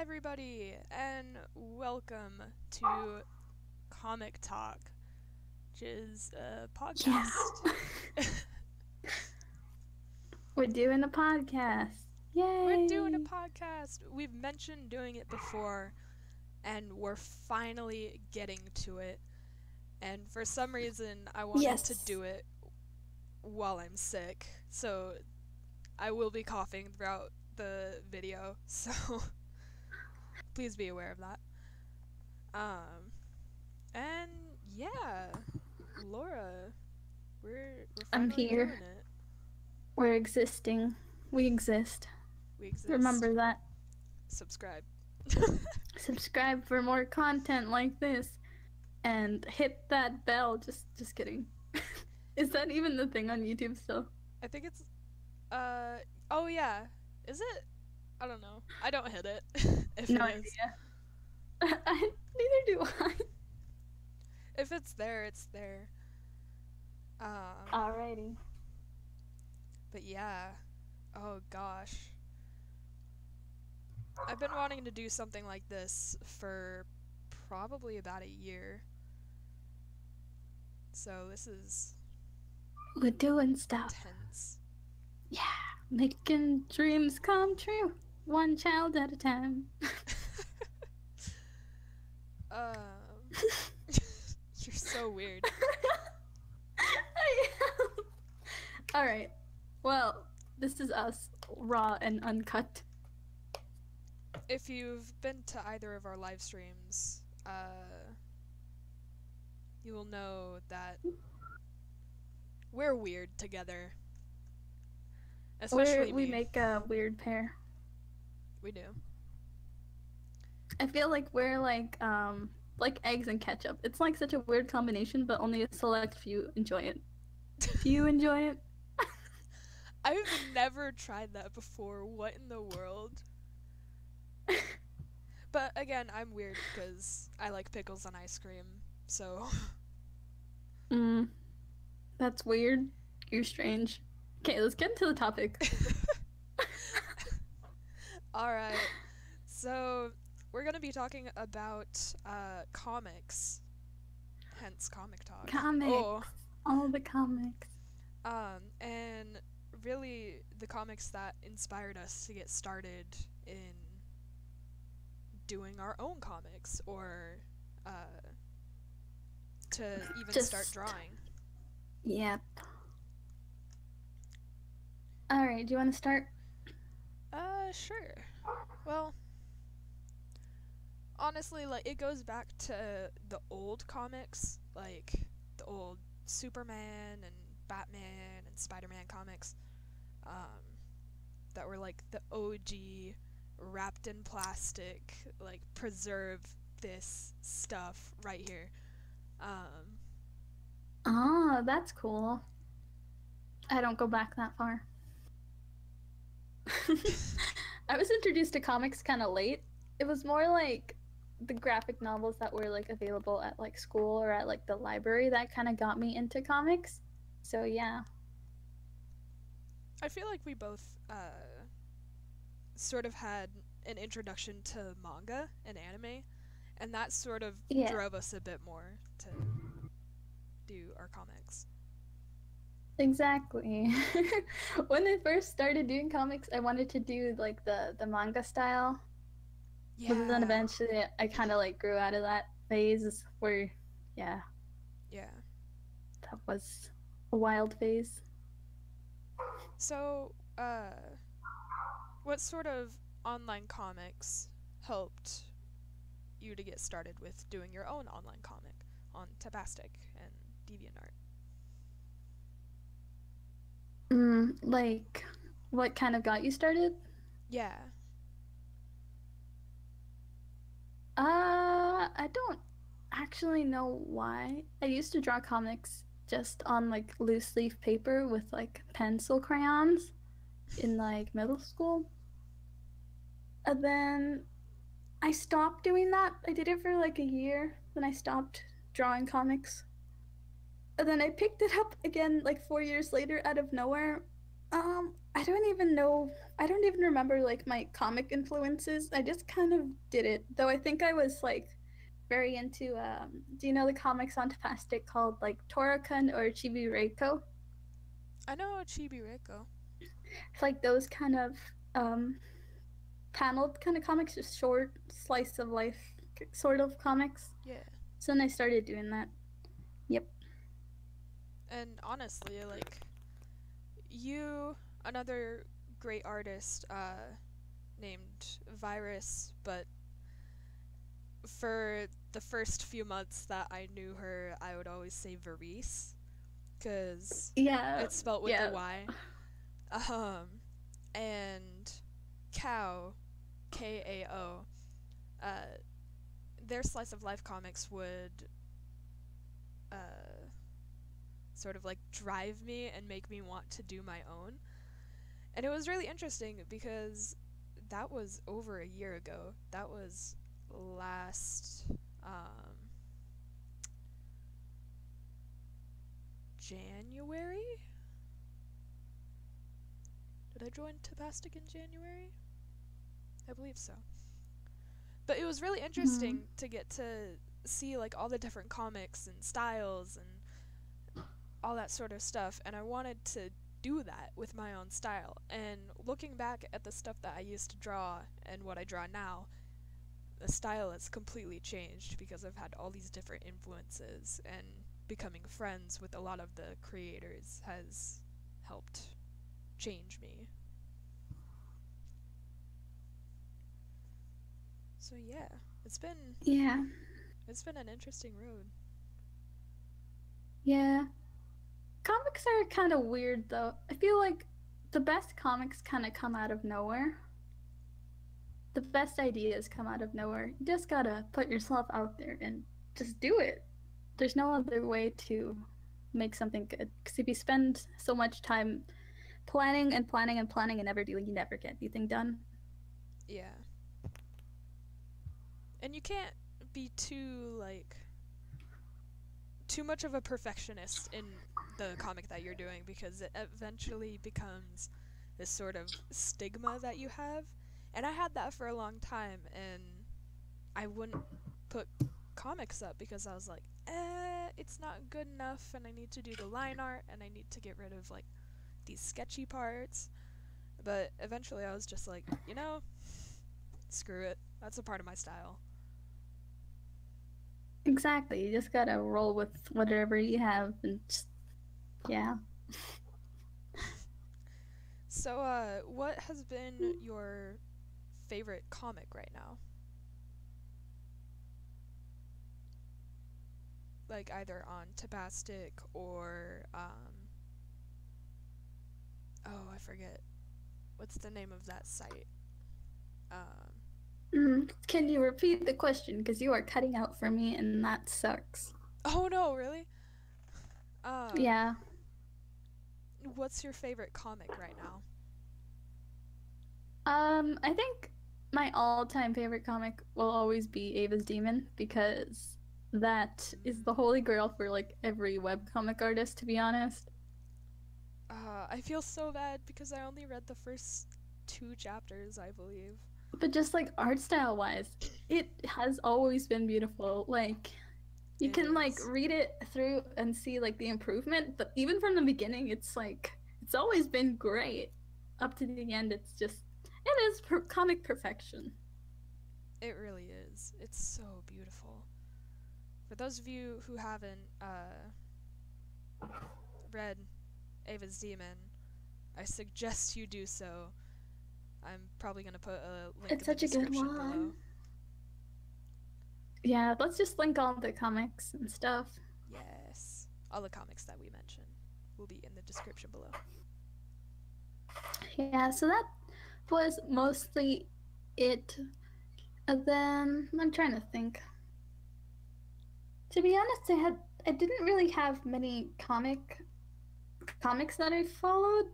everybody, and welcome to Comic Talk, which is a Yeah. podcast. We're doing a podcast. Yay! We're doing a podcast. We've mentioned doing it before, and we're finally getting to it. And for some reason, I wanted to Yes. do it while I'm sick, so I will be coughing throughout the video, so please be aware of that. And yeah, Laura, we're I'm finally doing here. it. We're existing. We exist. We exist. Remember that. Subscribe. Subscribe for more content like this. And hit that bell. Just kidding. Is that even the thing on YouTube still? I think it's oh yeah. Is it? I don't know. I don't hit it. If No it is. idea. Neither do I. If it's there, it's there. Alrighty. But yeah. Oh gosh. I've been wanting to do something like this for probably about a year. So this is We're doing stuff. tense. Yeah. Making dreams come true. One child at a time. You're so weird. I am. Alright. Well, this is us, raw and uncut. If you've been to either of our live streams, you will know that we're weird together. Especially We me. make a weird pair. We do. I feel like we're like eggs and ketchup. It's like such a weird combination, but only a select few enjoy it. Few enjoy it. I've never tried that before. What in the world? But again, I'm weird because I like pickles on ice cream, so. That's weird. You're strange. Okay, let's get into the topic. Alright. So, we're gonna be talking about comics. Hence, comic talk. Comics. Oh. All the comics. And really the comics that inspired us to get started in doing our own comics or to even start drawing. Yep. Alright, do you want to start? Sure. Well, honestly, like, it goes back to the old comics, like the old Superman and Batman and Spider-Man comics, that were like the OG, wrapped in plastic, like, preserve this stuff right here. Oh, that's cool. I don't go back that far. I was introduced to comics kind of late. It was more like the graphic novels that were like available at like school or at like the library that kind of got me into comics. So yeah. I feel like we both sort of had an introduction to manga and anime, and that sort of drove us a bit more to do our comics. Exactly. When I first started doing comics, I wanted to do like the manga style. Yeah. But then eventually I kind of like grew out of that phase where, yeah. Yeah. That was a wild phase. So, what sort of online comics helped you to get started with doing your own online comic on Tabastic and DeviantArt? Like, what kind of got you started? Yeah. I don't actually know why. I used to draw comics just on like loose leaf paper with like pencil crayons in like middle school. And then I stopped doing that. I did it for like a year, then I stopped drawing comics. And then I picked it up again like 4 years later out of nowhere. I don't even know. I don't even remember like my comic influences. I just kind of did it. Though I think I was like very into do you know the comics on Tapastic called like Torakun or Chibi Reiko? I know Chibi Reiko. It's like those kind of um paneled kind of comics, just short slice of life sort of comics. Yeah. So then I started doing that. Yep. And honestly, like, you, another great artist, named Virus, but for the first few months that I knew her, I would always say Varice, because Yeah. it's spelt with Yeah. a Y. And Kao, Kao, uh, their slice of life comics would uh, sort of like drive me and make me want to do my own. And it was really interesting because that was over a year ago. That was last January? Did I join Tapastic in January? I believe so. But it was really Mhm. interesting to get to see like all the different comics and styles and all that sort of stuff, and I wanted to do that with my own style. And looking back at the stuff that I used to draw and what I draw now, the style has completely changed because I've had all these different influences, and becoming friends with a lot of the creators has helped change me. So yeah, it's been Yeah. it's been an interesting road. Yeah. Comics are kind of weird though. I feel like the best comics kind of come out of nowhere. The best ideas come out of nowhere. You just gotta put yourself out there and just do it. There's no other way to make something good. Because if you spend so much time planning and planning and planning and never doing, you never get anything done. Yeah. And you can't be too much of a perfectionist in the comic that you're doing, because it eventually becomes this sort of stigma that you have. And I had that for a long time, and I wouldn't put comics up because I was like, it's not good enough, and I need to do the line art, and I need to get rid of like these sketchy parts. But eventually I was just like, screw it. That's a part of my style. Exactly. You just gotta roll with whatever you have and just, yeah. So, what has been your favorite comic right now? Like either on Tabastic or oh, I forget. What's the name of that site? Um, Can you repeat the question? Because you are cutting out for me and that sucks. oh no, really? Yeah. What's your favorite comic right now? I think my all-time favorite comic will always be Ava's Demon because that is the holy grail for like every webcomic artist, to be honest. I feel so bad because I only read the first two chapters, I believe. But just like art style wise, it has always been beautiful. Like you It can like is. read it through and see like the improvement, but even from the beginning, it's like it's always been great. Up to the end, it's just it is comic perfection. It really is. It's so beautiful. For those of you who haven't read Ava's Demon, I suggest you do so. I'm probably going to put a link It's in the such a good description below. one. Yeah, let's just link all the comics and stuff. Yes. All the comics that we mentioned will be in the description below. Yeah, so that was mostly it. And then I'm trying to think. To be honest, I didn't really have many comics that I followed.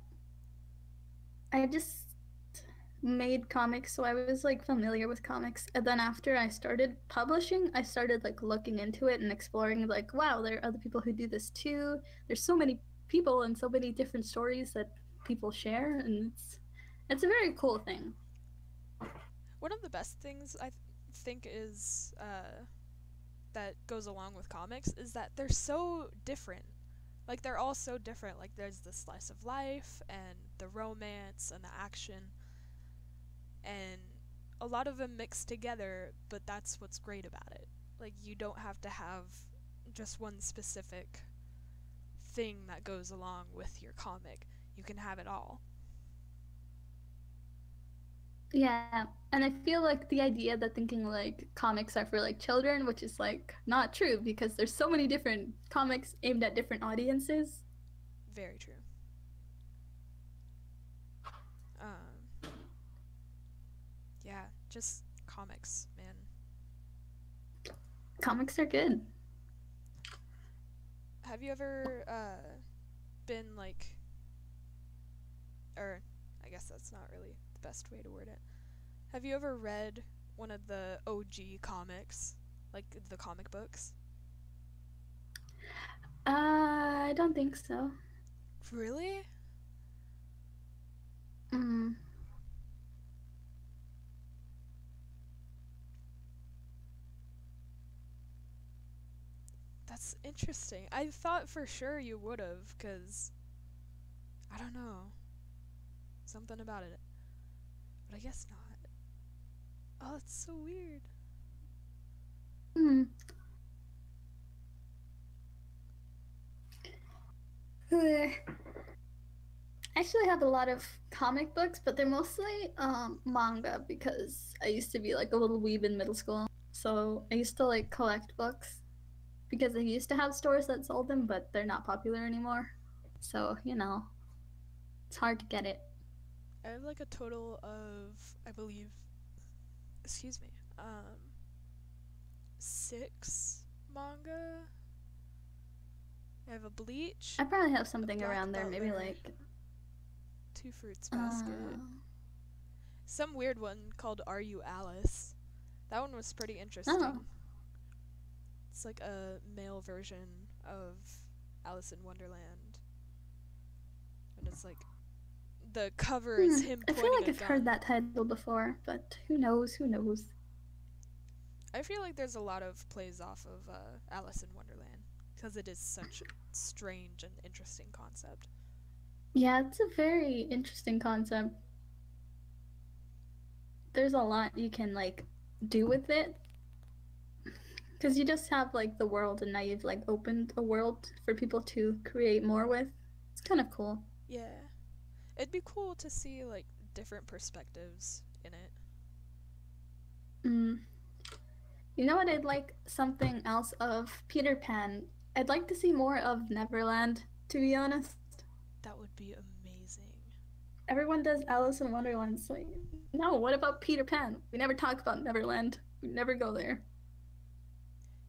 I just made comics, so I was like familiar with comics. And then after I started publishing, I started like looking into it and exploring like, wow, there are other people who do this too. There's so many people and so many different stories that people share, and it's a very cool thing. One of the best things think is that goes along with comics is that they're so different. Like they're all so different. Like there's the slice of life and the romance and the action, and a lot of them mixed together, but that's what's great about it. Like you don't have to have just one specific thing that goes along with your comic. You can have it all. Yeah, and I feel like the idea that thinking like comics are for like children, which is like not true because there's so many different comics aimed at different audiences. Very true. Yeah, just comics, man. Comics are good. Have you ever been like, or I guess that's not really the best way to word it. Have you ever read one of the OG comics, like the comic books? I don't think so. Really? Mm. That's interesting. I thought for sure you would have, because I don't know. Something about it. But I guess not. Oh, it's so weird. Mm. I actually have a lot of comic books, but they're mostly manga because I used to be like a little weeb in middle school. So I used to like collect books because they used to have stores that sold them, but they're not popular anymore. So, it's hard to get it. I have like a total of, I believe, excuse me, 6 manga. I have a Bleach, I probably have a something Black around there, maybe Butler, like 2 Fruits Basket, uh, some weird one called Are You Alice? That one was pretty interesting. oh. It's like a male version of Alice in Wonderland, and it's like the cover is him I pointing feel like a I've gun. heard that title before, but who knows? Who knows? I feel like there's a lot of plays off of Alice in Wonderland because it is such a strange and interesting concept. Yeah, it's a very interesting concept. There's a lot you can like do with it because you just have like the world, and now you've like opened a world for people to create more with. It's kind of cool. Yeah, it'd be cool to see like different perspectives in it. Mm. You know what? I'd like something else of Peter Pan. I'd like to see more of Neverland, to be honest. That would be amazing. Everyone does Alice in Wonderland, so no, what about Peter Pan? We never talk about Neverland. We never go there.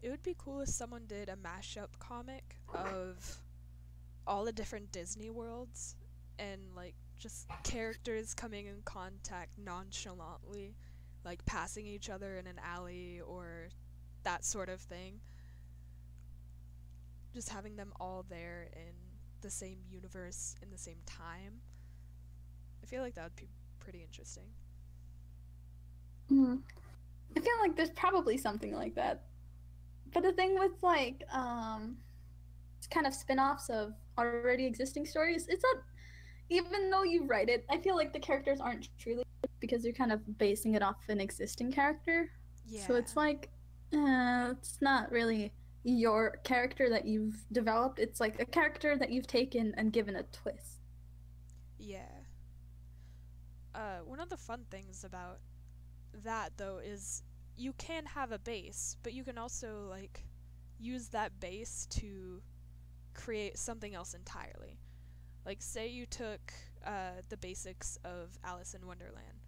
It would be cool if someone did a mashup comic of all the different Disney worlds and like just characters coming in contact nonchalantly, like passing each other in an alley or that sort of thing. Just having them all there in the same universe in the same time. I feel like that would be pretty interesting. Mm. I feel like there's probably something like that. But the thing with like it's kind of spin-offs of already existing stories, it's not, even though you write it, I feel like the characters aren't truly, because you're kind of basing it off an existing character. Yeah. So it's like it's not really your character that you've developed. It's like a character that you've taken and given a twist. Yeah. One of the fun things about that though is you can have a base, but you can also like use that base to create something else entirely. Like say you took the basics of Alice in Wonderland,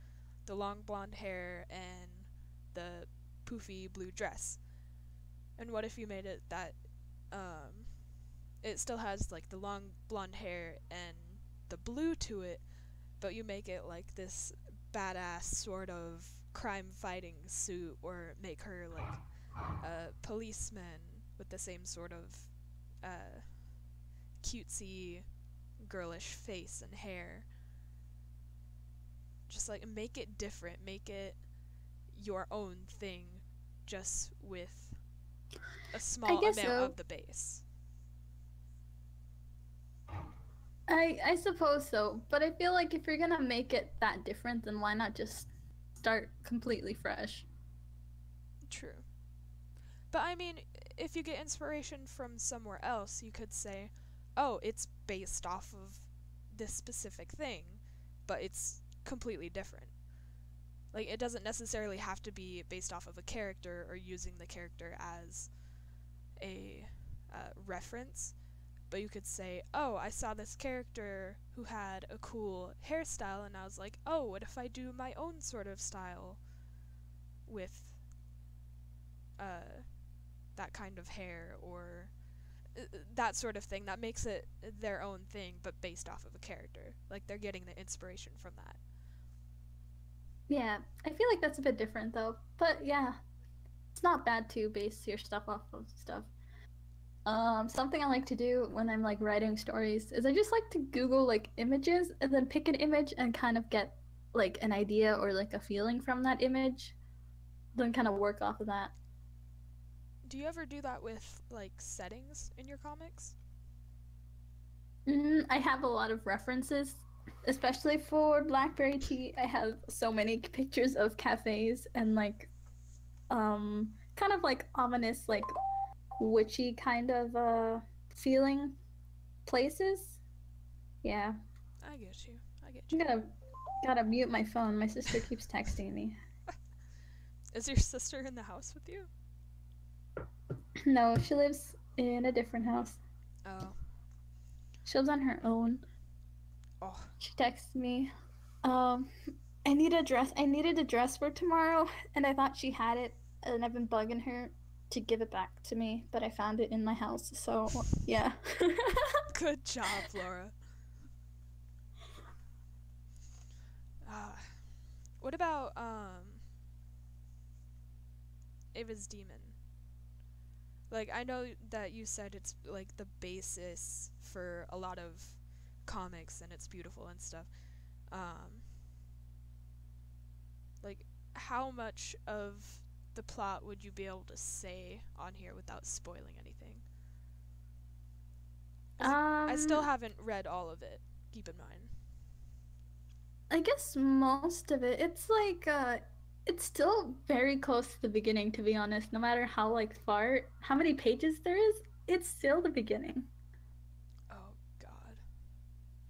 the long blonde hair and the poofy blue dress. And what if you made it that it still has like the long blonde hair and the blue to it, but you make it like this badass sort of crime fighting suit, or make her like a policeman with the same sort of cutesy girlish face and hair. Just like make it different, make it your own thing, just with a I small guess amount so. of the base. I suppose so, but I feel like if you're gonna make it that different, then why not just start completely fresh? True. But I mean, if you get inspiration from somewhere else, you could say, oh, it's based off of this specific thing, but it's completely different. Like, it doesn't necessarily have to be based off of a character or using the character as a reference, but you could say, oh, I saw this character who had a cool hairstyle, and I was like, oh, what if I do my own sort of style with uh, that kind of hair, or that sort of thing that makes it their own thing, but based off of a character. Like, they're getting the inspiration from that. Yeah, I feel like that's a bit different though. But yeah, it's not bad to base your stuff off of stuff. Something I like to do when I'm like writing stories is I just like to Google like images and then pick an image and kind of get like an idea or like a feeling from that image, then kind of work off of that. Do you ever do that with, like, settings in your comics? I have a lot of references, especially for Blackberry Tea. I have so many pictures of cafes and like kind of like ominous like witchy kind of feeling places. Yeah. I get you. I get I'm you. gotta mute my phone. My sister keeps texting me. Is your sister in the house with you? No, she lives in a different house. Oh. She lives on her own. Oh. She texted me. Um, I needed a dress for tomorrow, and I thought she had it, and I've been bugging her to give it back to me, but I found it in my house. So yeah. Good job, Laura. What about Ava's Demon? Like, I know that you said it's like the basis for a lot of comics and it's beautiful and stuff. Um, like, how much of the plot would you be able to say on here without spoiling anything? 'Cause I still haven't read all of it, keep in mind. I guess most of it. It's like it's still very close to the beginning, to be honest. No matter how like far, how many pages there is, it's still the beginning. Oh, God.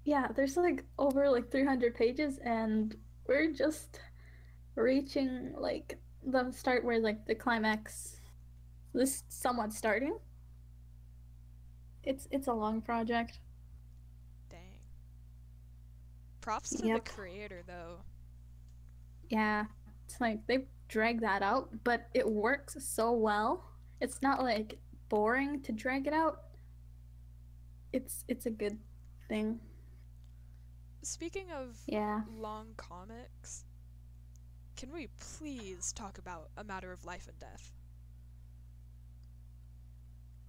Yeah, there's like over like 300 pages, and we're just reaching like the start where like the climax this somewhat starting. It's a long project. Dang. Props to the Yep. creator, though. Yeah. It's like they drag that out, but it works so well. It's not like boring to drag it out. It's a good thing. Speaking of Yeah. long comics, can we please talk about A Matter of Life and Death?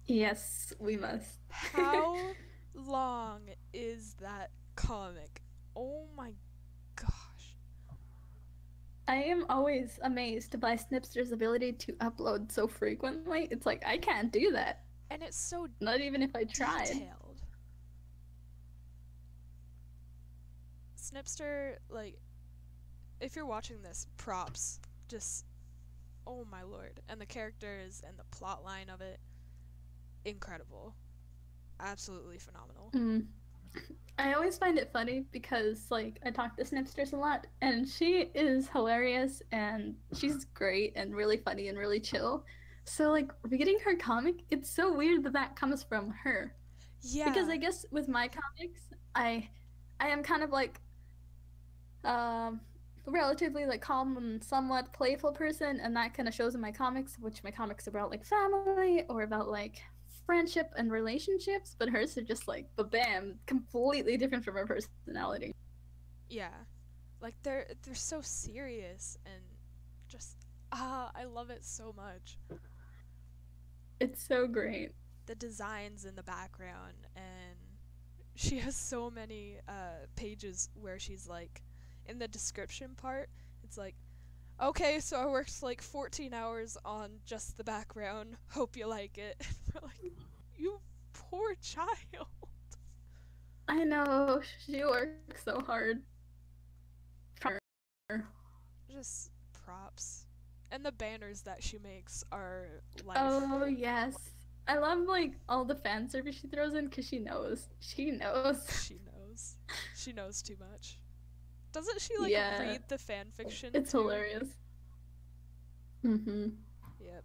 Yes, we must. How long is that comic? Oh my gosh. I am always amazed by Snipster's ability to upload so frequently. It's like I can't do that. And it's so Not even if I tried. detailed. Snipster, like, if you're watching this, props. Just, oh my lord. And the characters and the plot line of it, incredible. Absolutely phenomenal. I always find it funny because like I talk to Snipsters a lot, and she is hilarious and she's great and really funny and really chill. So like reading her comic, it's so weird that that comes from her. Yeah. Because I guess with my comics, I am kind of like relatively like calm and somewhat playful person, and that kind of shows in my comics, which my comics are about like family or about like friendship and relationships, but hers are just like bam, completely different from her personality. Yeah. Like they're so serious and just I love it so much. It's so great. The designs in the background, and she has so many pages where she's like, in the description part, it's like, okay, so I worked like 14 hours on just the background. Hope you like it. We're like, you poor child. I know, she works so hard. Just props. And the banners that she makes are life. Oh, yes. I love, like, all the fan service she throws in because she knows. She knows. She knows. She knows too much. Doesn't she, like, Yeah. read the fan fiction? It's too? hilarious. Mm-hmm. Yep.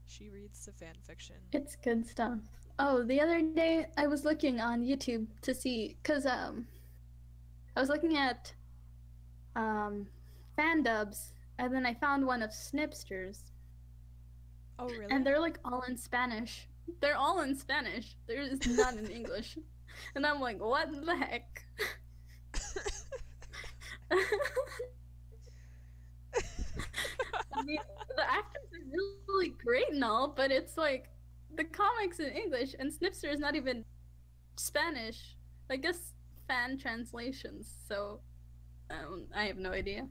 She reads the fan fiction. It's good stuff. Oh, the other day I was looking on YouTube to see, cause I was looking at fan dubs, and then I found one of Snipsters, Oh, really? and they're like all in Spanish. They're all in Spanish. There is none in English, and I'm like, what the heck? I mean, the actors are really great and all, but it's like the comics in English, and Snipster is not even Spanish. I guess fan translations. So I have no idea.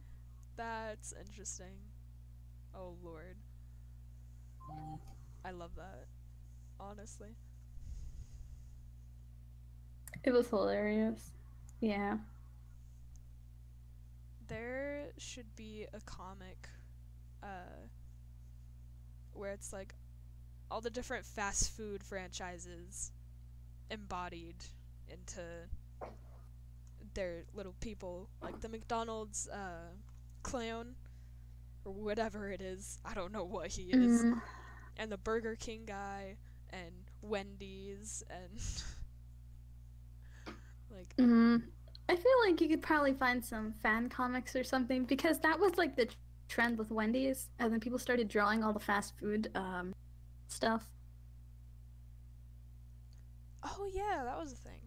That's interesting. Oh, Lord. I love that. Honestly. It was hilarious. Yeah. There should be a comic where it's like all the different fast food franchises embodied into their little people, like the McDonald's clown or whatever it is. I don't know what he is. And the Burger King guy and Wendy's and like I feel like you could probably find some fan comics or something, because that was like the trend with Wendy's, and then people started drawing all the fast food stuff. oh yeah, that was a thing.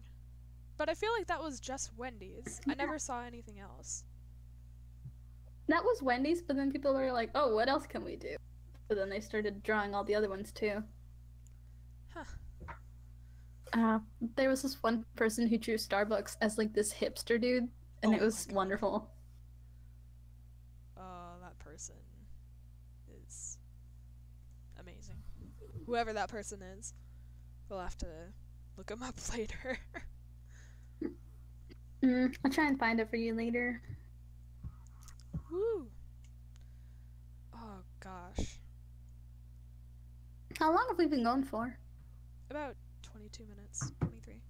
But I feel like that was just Wendy's. I never saw anything else. That was Wendy's, but then people were like, "Oh, what else can we do?" But then they started drawing all the other ones too. There was this one person who drew Starbucks as like this hipster dude, and it was wonderful. That person is amazing. Whoever that person is, we'll have to look him up later. I'll try and find it for you later. Woo! Oh gosh. How long have we been going for? About 22 minutes, 23.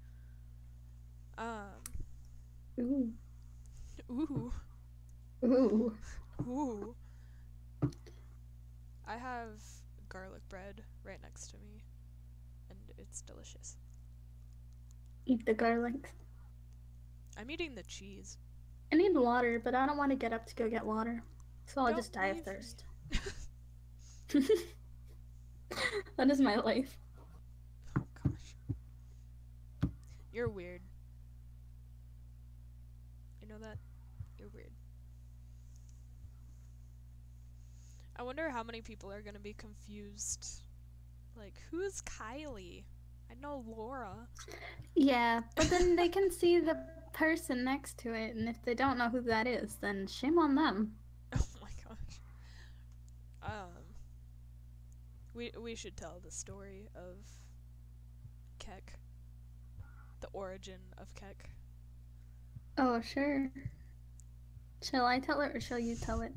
Ooh. Ooh. Ooh. Ooh. I have garlic bread right next to me, and it's delicious. Eat the garlic. I'm eating the cheese. I need water, but I don't want to get up to go get water, so I'll Don't just die of leave me. thirst. That is my life. Oh gosh. You're weird. You know that? You're weird. I wonder how many people are gonna be confused. Like, who's Kylie? I know Laura. Yeah, but then they can see the person next to it, and if they don't know who that is, then shame on them. Oh my gosh. We should tell the story of Keck. The origin of Keck. Oh, sure. Shall I tell it, or shall you tell it?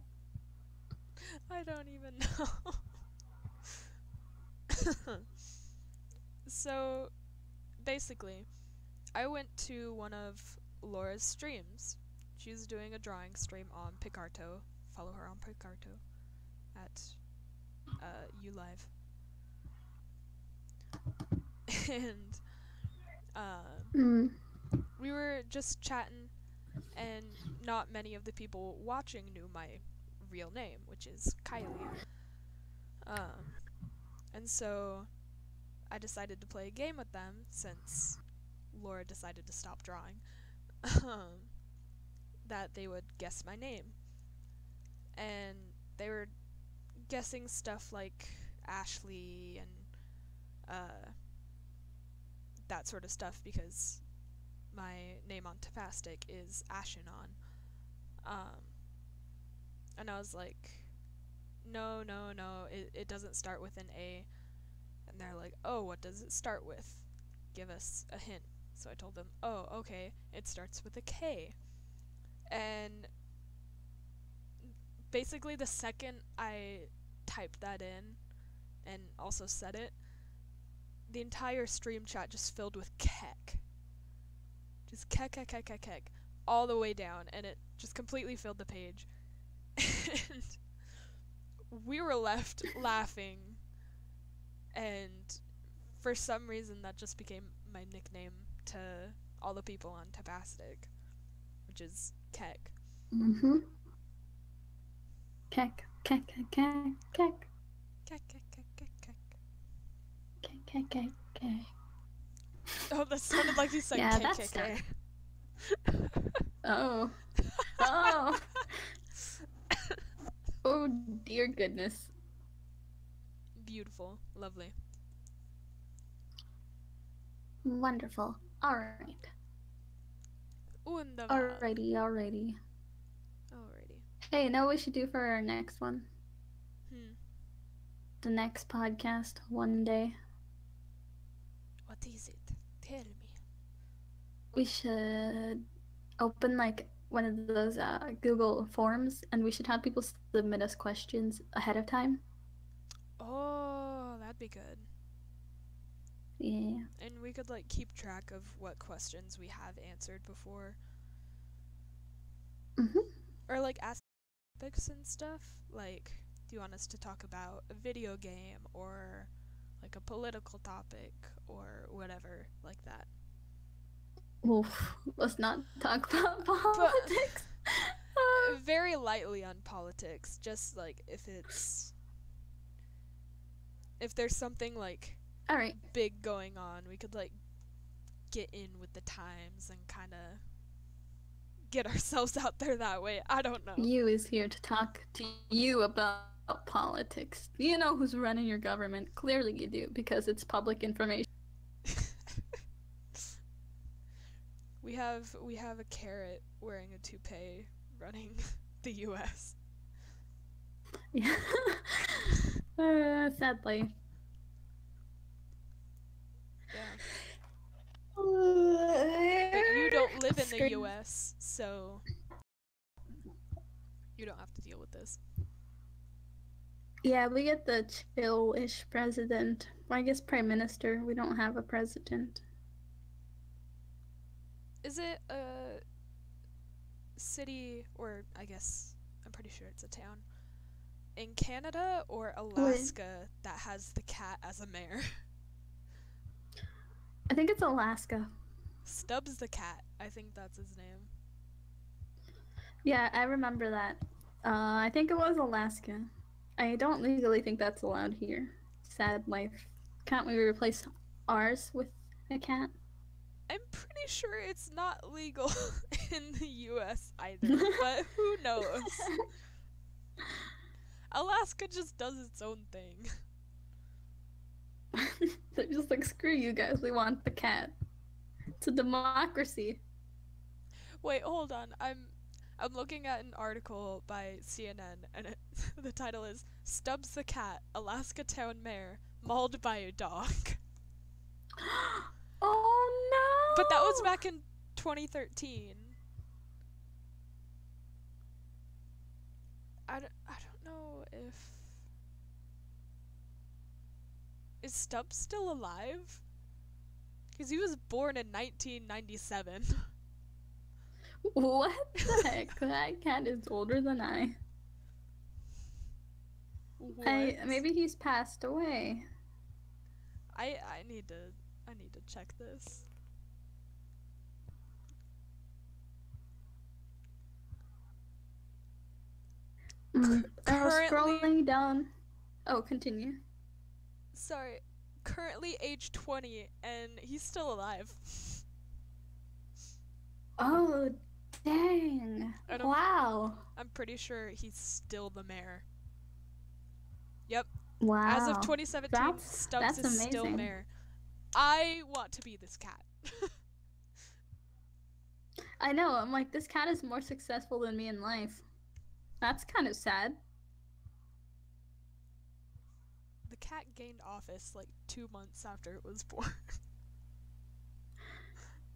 I don't even know. So, basically, I went to one of Laura's streams. She's doing a drawing stream on Picarto. Follow her on Picarto at ULive. And we were just chatting, and not many of the people watching knew my real name, which is Kylie. And so I decided to play a game with them since Laura decided to stop drawing. That they would guess my name. And they were guessing stuff like Ashley and that sort of stuff because my name on Tapastic is Ashenon. And I was like, no, it doesn't start with an A. And they're like, oh, what does it start with? Give us a hint. So I told them, oh, okay, it starts with a K. And basically the second I typed that in and also said it, the entire stream chat just filled with kek. Just kek, all the way down, and it just completely filled the page. And we were left laughing, and for some reason that just became my nickname to all the people on Tapastic, which is kek. Mm-hmm. Kek. Oh, that sounded like you said yeah, KKK. Oh. Oh, dear goodness. Beautiful. Lovely. Wonderful. Alright. Wunderbar. Alrighty. Hey, you know what we should do for our next one? The next podcast one day. What is it? Tell me. We should open like one of those Google forms, and we should have people submit us questions ahead of time. Oh, that'd be good. Yeah. And we could like keep track of what questions we have answered before. Or like ask topics and stuff. Like, do you want us to talk about a video game or like a political topic or whatever like that? Oof, let's not talk about politics. Very lightly on politics, just like if there's something like big going on, we could like get in with the times and kind of get ourselves out there that way. I don't know. You is here to talk to you about politics. Do you know who's running your government? Clearly you do, because it's public information. We have a carrot wearing a toupee running the U.S. Yeah. Sadly. Yeah. But you don't live in the U.S., so you don't have to deal with this. Yeah, we get the chill-ish president. Well, I guess prime minister. We don't have a president. Is it a city, or I guess I'm pretty sure it's a town, in Canada or Alaska that has the cat as a mayor? I think it's Alaska. Stubbs the cat. I think that's his name. Yeah, I remember that. I think it was Alaska. I don't legally think that's allowed here. Sad life. Can't we replace ours with a cat? I'm pretty sure it's not legal in the US either, but who knows? Alaska just does its own thing. They're just like, screw you guys, we want the cat. It's a democracy. Wait, hold on. I'm looking at an article by CNN, and the title is "Stubbs the Cat, Alaska Town Mayor Mauled by a Dog." Oh no! But that was back in 2013. I don't know if... Is Stubbs still alive? Because he was born in 1997. What the heck? That cat is older than I. What? Maybe he's passed away. I need to check this. Scrolling down. Oh, continue. Sorry. Currently age 20, and he's still alive. Oh, dang. Wow. I'm pretty sure he's still the mayor. Yep. Wow. As of 2017, Stubbs is still mayor. I want to be this cat. I know. I'm like, this cat is more successful than me in life. That's kind of sad. The cat gained office like 2 months after it was born.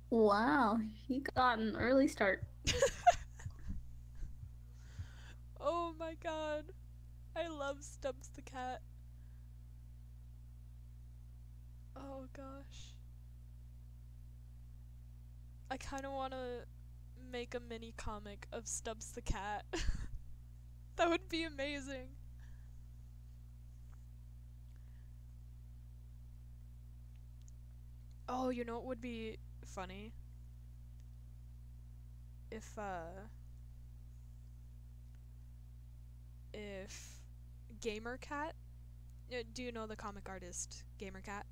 Wow, he got an early start. Oh my god. I love Stubbs the cat. Oh gosh. I kind of want to make a mini comic of Stubbs the cat. That would be amazing. Oh, you know what would be funny? If Gamer Cat, do you know the comic artist Gamer Cat?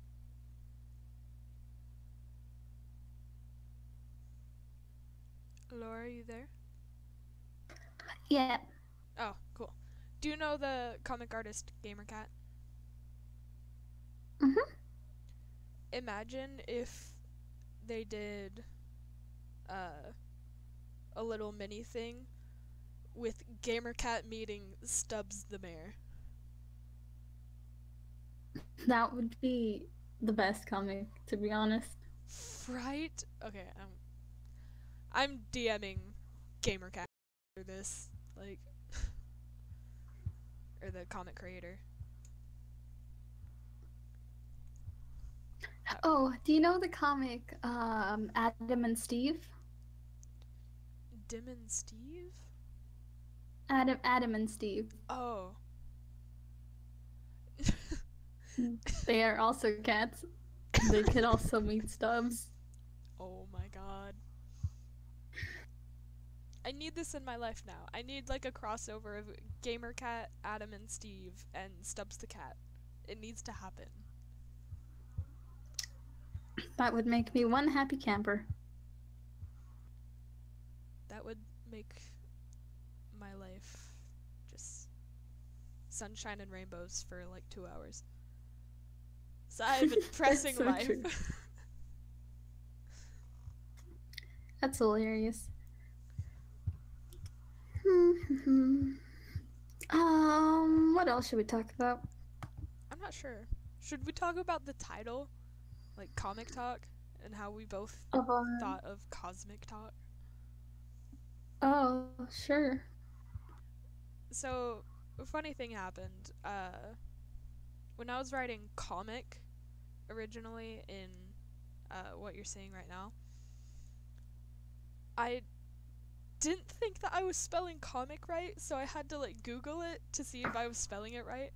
Laura, are you there? Yeah. Oh, cool. Do you know the comic artist Gamer Cat? Mhm. Imagine if they did a little mini thing with Gamer Cat meeting Stubbs the mayor. That would be the best comic, to be honest. Right? Okay, I'm DMing Gamer Cat for this, like, or the comic creator. Oh, do you know the comic Adam and Steve? Dim and Steve? Adam and Steve. Oh. They are also cats. They could also meet Stubbs. Oh my god. I need this in my life now. I need like a crossover of Gamer Cat, Adam and Steve, and Stubbs the cat. It needs to happen. That would make me one happy camper. That would make my life just sunshine and rainbows for like 2 hours. So I have a depressing so life. True. That's hilarious. What else should we talk about? I'm not sure. Should we talk about the title? Like Comic Talk? And how we both thought of Cosmic Talk? Oh, sure. So, a funny thing happened. When I was writing comic originally in what you're seeing right now, I didn't think that I was spelling comic right, so I had to like Google it to see if I was spelling it right.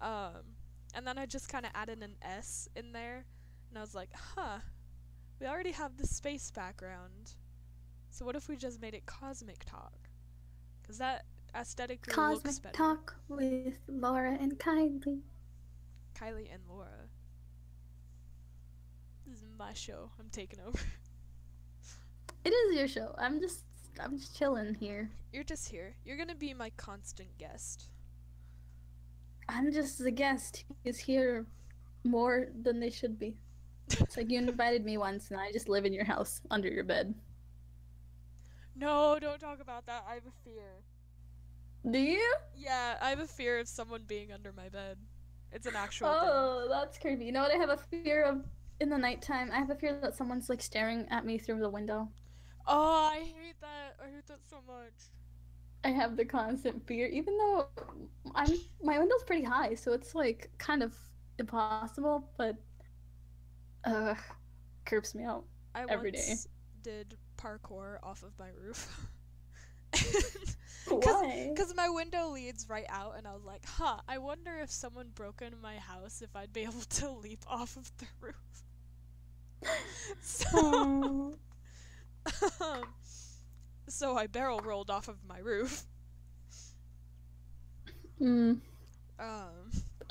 And then I just kind of added an S in there, and I was like, huh, we already have the space background, so what if we just made it Cosmic Talk? Because that aesthetically looks Cosmic better. Talk with Laura and Kylie. Kylie and Laura. This is my show. I'm taking over. It is your show. I'm just chilling here. You're just here. You're gonna be my constant guest. I'm just the guest who's here more than they should be. It's like you invited me once and I just live in your house under your bed. No, don't talk about that. I have a fear. Do you? Yeah, I have a fear of someone being under my bed. It's an actual Oh, that's creepy. You know what I have a fear of in the nighttime? I have a fear that someone's like staring at me through the window. Oh, I hate that. I hate that so much. I have the constant fear, even though my window's pretty high, so it's like kind of impossible, but creeps me out every day. Did parkour off of my roof. Why? Because my window leads right out, and I was like, huh, I wonder if someone broke into my house if I'd be able to leap off of the roof. So I barrel rolled off of my roof.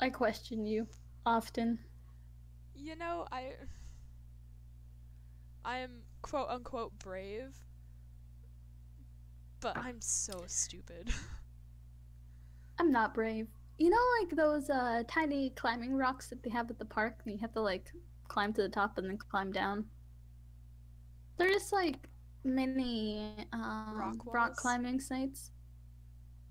I question you often. You know, I am quote unquote brave, but I'm so stupid. I'm not brave. You know, like those tiny climbing rocks that they have at the park, and you have to like climb to the top and then climb down. They're just like mini rock walls? climbing sites.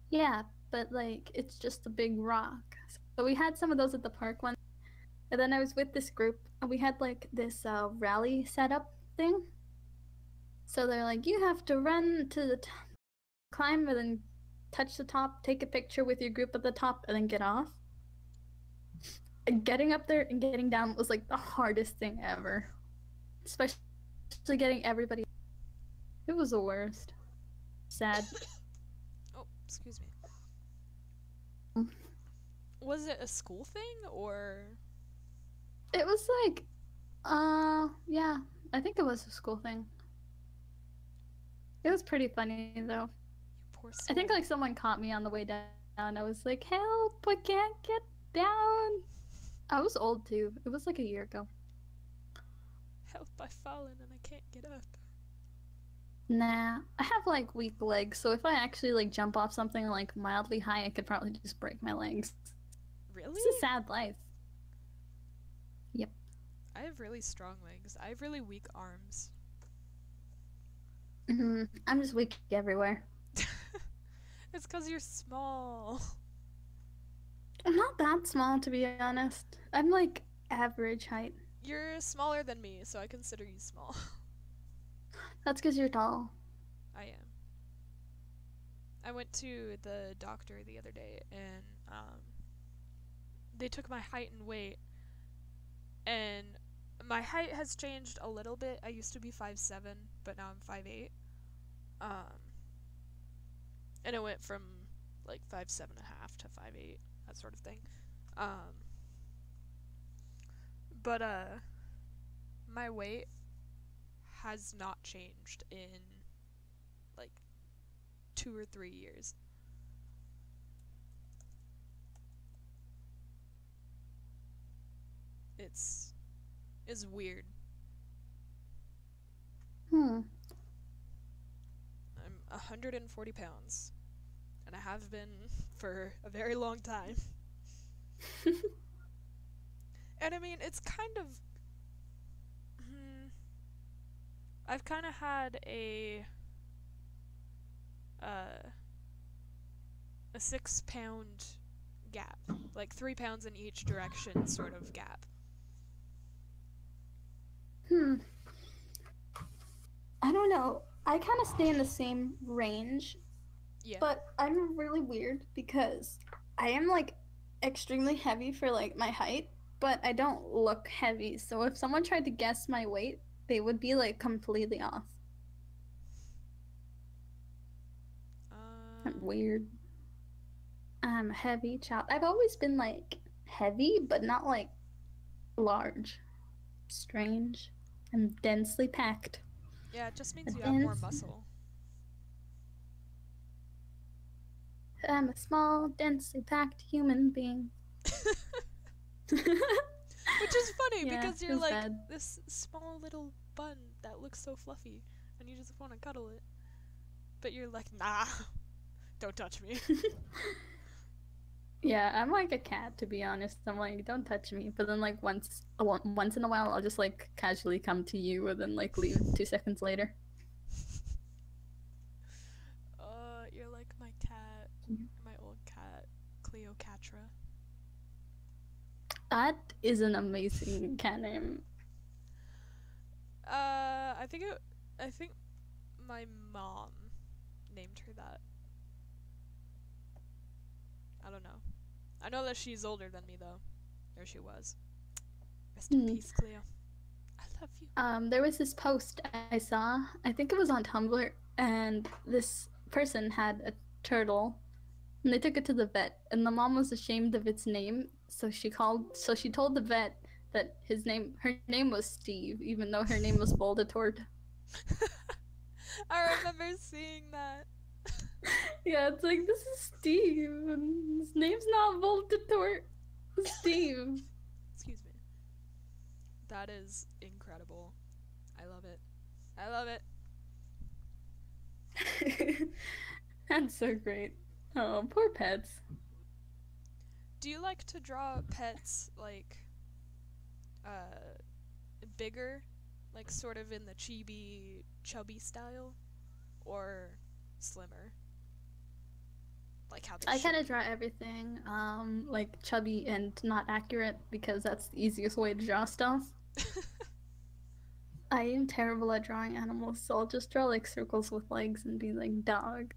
Yeah, but like it's just a big rock. So we had some of those at the park one. And then I was with this group and we had like this rally setup thing. So they're like, you have to run to the climb and then touch the top, take a picture with your group at the top, and then get off. And getting up there and getting down was like the hardest thing ever. Especially getting everybody. It was the worst. Sad. Oh, excuse me. Mm. Was it a school thing or? It was like, yeah, I think it was a school thing. It was pretty funny though. You poor soul. I think like someone caught me on the way down. I was like, help, I can't get down. I was old too. It was like a year ago. Help, I've fallen and I can't get up. Nah, I have like weak legs, so if I actually like jump off something like mildly high, I could probably just break my legs. Really? It's a sad life. Yep. I have really strong legs. I have really weak arms. I'm just weak everywhere. It's because you're small. I'm not that small, to be honest. I'm like average height. You're smaller than me, so I consider you small. That's because you're tall. I am. I went to the doctor the other day, and they took my height and weight, and my height has changed a little bit. I used to be 5'7", but now I'm 5'8". And it went from like 5'7.5" to 5'8", that sort of thing. But my weight has not changed in like 2 or 3 years. It's weird. I'm 140 pounds, and I have been for a very long time. And I mean, it's kind of... I've kind of had a 6-pound gap, like 3 pounds in each direction sort of gap. I don't know. I kind of stay in the same range. Yeah. But I'm really weird because I am like extremely heavy for like my height, but I don't look heavy. So if someone tried to guess my weight, they would be like completely off. I'm weird. I'm a heavy child. I've always been like heavy, but not like large. Strange. I'm densely packed. Yeah, it just means you have more muscle. I'm a small, densely packed human being. Which is funny because you're like bad. this small little bun that looks so fluffy and you just want to cuddle it. But you're like, nah, don't touch me. Yeah, I'm like a cat, to be honest. I'm like, don't touch me. But then like once in a while, I'll just like casually come to you and then like leave 2 seconds later. You're like my cat, my old cat, Cleocatra. That is an amazing cat name. I think my mom named her that. I don't know. I know that she's older than me though. Or she was. Rest in peace, Cleo. I love you. There was this post I saw. I think it was on Tumblr, and this person had a turtle, and they took it to the vet, and the mom was ashamed of its name, so she told the vet that her name was Steve, even though her name was Voldemort. I remember seeing that. Yeah, it's like, this is Steve, and his name's not Voldemort. Steve. Excuse me. That is incredible. I love it. I love it. That's so great. Oh, poor pets. Do you like to draw pets, like, bigger, like sort of in the chibi, chubby style, or slimmer? Like how they I should kind of be. draw everything, like chubby and not accurate because that's the easiest way to draw stuff. I am terrible at drawing animals, so I'll just draw like circles with legs and be like dog.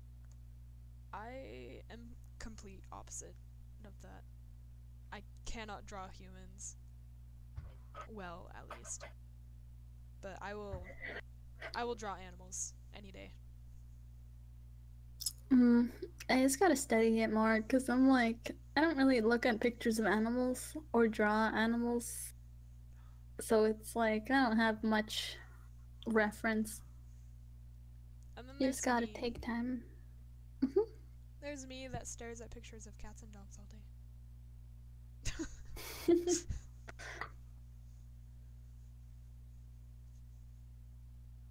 I am complete opposite of that. I cannot draw humans. Well, at least. But I will draw animals any day. Mm, I just gotta study it more because I'm like, I don't really look at pictures of animals or draw animals. So it's like, I don't have much reference. And then You just there's gotta me. take time. There's me that stares at pictures of cats and dogs all day.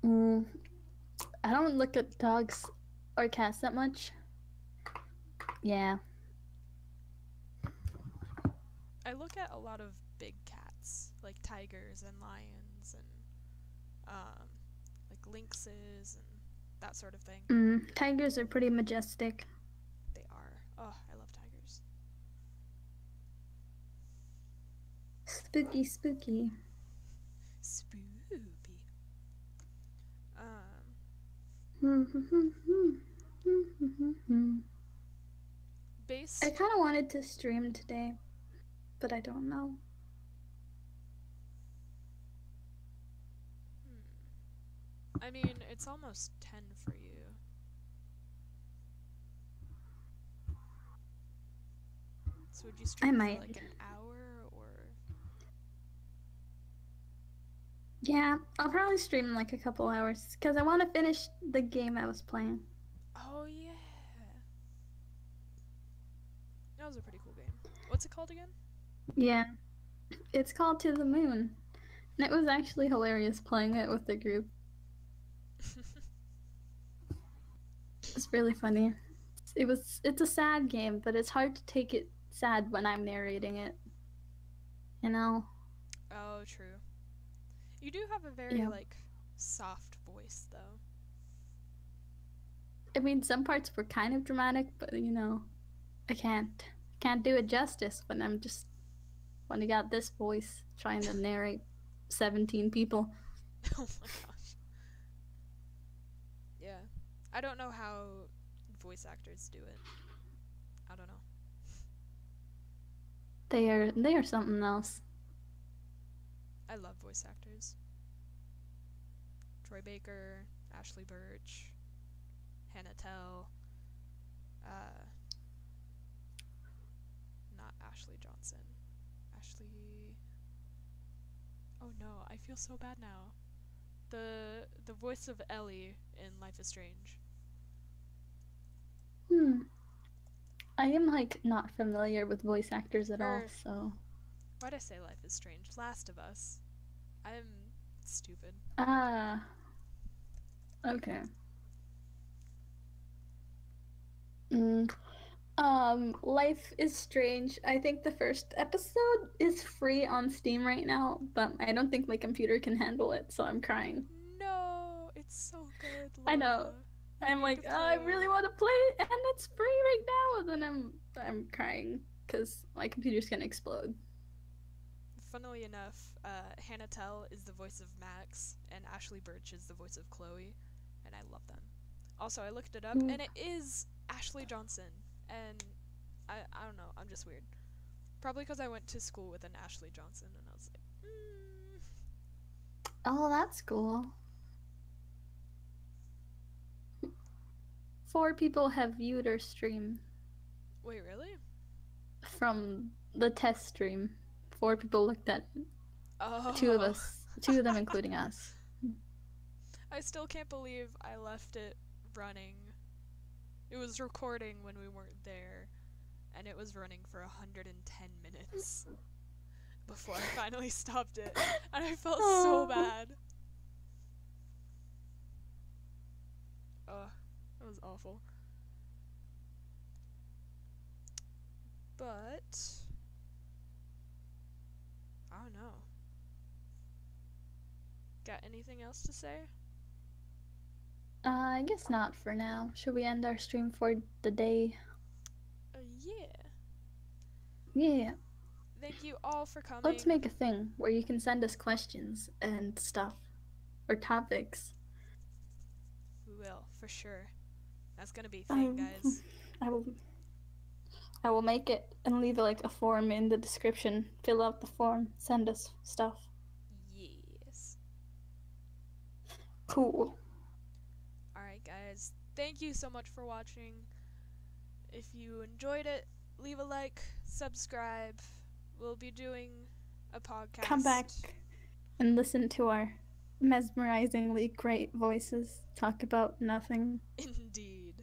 mm, I don't look at dogs or cats that much. Yeah. I look at a lot of big cats, like tigers and lions and like lynxes and that sort of thing. Tigers are pretty majestic. They are. Oh, I love tigers. Spooky, spooky. Spoopy. Base. I kind of wanted to stream today, but I don't know. I mean, it's almost 10 for you. So would you stream for might. like an hour or? Yeah, I'll probably stream in like a couple hours because I want to finish the game I was playing. Oh yeah. That was a pretty cool game. What's it called again? Yeah, it's called To the Moon. And it was actually hilarious playing it with the group. It's really funny. It's a sad game, but it's hard to take it sad when I'm narrating it. You know? Oh, true. You do have a very like soft voice though. I mean, some parts were kind of dramatic, but you know, I can't do it justice when when I got this voice trying to narrate 17 people. Oh my gosh. Yeah. I don't know how voice actors do it. I don't know. They are something else. I love voice actors. Troy Baker, Ashley Birch, Hannah Tell, not Ashley Johnson. Ashley. Oh no, I feel so bad now. The voice of Ellie in Life is Strange. I am like not familiar with voice actors at all, so. Why'd I say Life is Strange? Last of Us. I'm stupid. Ah. Okay. Life is Strange. I think the first episode is free on Steam right now, but I don't think my computer can handle it, so I'm crying. No, it's so good. Laura. I know. I'm like, oh, I really want to play it, and it's free right now. And then I'm crying because my computer's gonna explode. Funnily enough, Hannah Tell is the voice of Max, and Ashley Birch is the voice of Chloe, and I love them. Also, I looked it up, and it is Ashley Johnson, and I don't know, I'm just weird. Probably because I went to school with an Ashley Johnson, and I was like, Oh, that's cool. 4 people have viewed our stream. Wait, really? From the test stream. 4 people looked at it. Oh. 2 of us. 2 of them including us. I still can't believe I left it running. It was recording when we weren't there, and it was running for 110 minutes before I finally stopped it, and I felt so bad. Ugh, that was awful. But I don't know. Got anything else to say? I guess not for now. Should we end our stream for the day? Yeah. Yeah. Thank you all for coming. Let's make a thing where you can send us questions and stuff. Or topics. We will, for sure. That's gonna be a thing, guys. I will make it and leave like a form in the description. Fill out the form. Send us stuff. Yes. Cool. Alright, guys. Thank you so much for watching. If you enjoyed it, leave a like, subscribe. We'll be doing a podcast. Come back and listen to our mesmerizingly great voices talk about nothing. Indeed.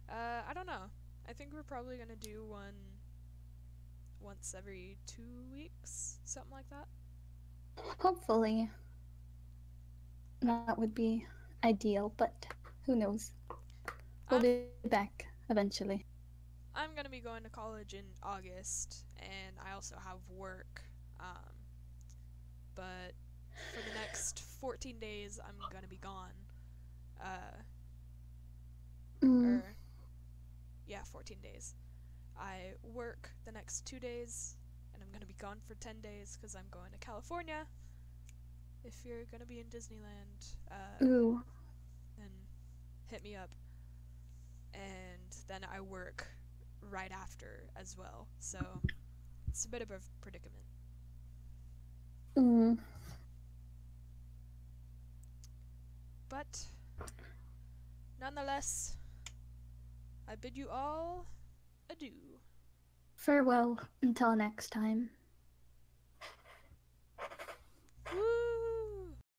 I don't know. I think we're probably gonna do one once every 2 weeks, something like that. Hopefully. That would be ideal, but who knows? We'll be back eventually. I'm gonna be going to college in August, and I also have work. But for the next 14 days, I'm gonna be gone. Yeah, 14 days. I work the next 2 days, and I'm gonna be gone for 10 days because I'm going to California. If you're gonna be in Disneyland, then hit me up. And then I work right after as well, so it's a bit of a predicament. But nonetheless, I bid you all adieu. Farewell until next time.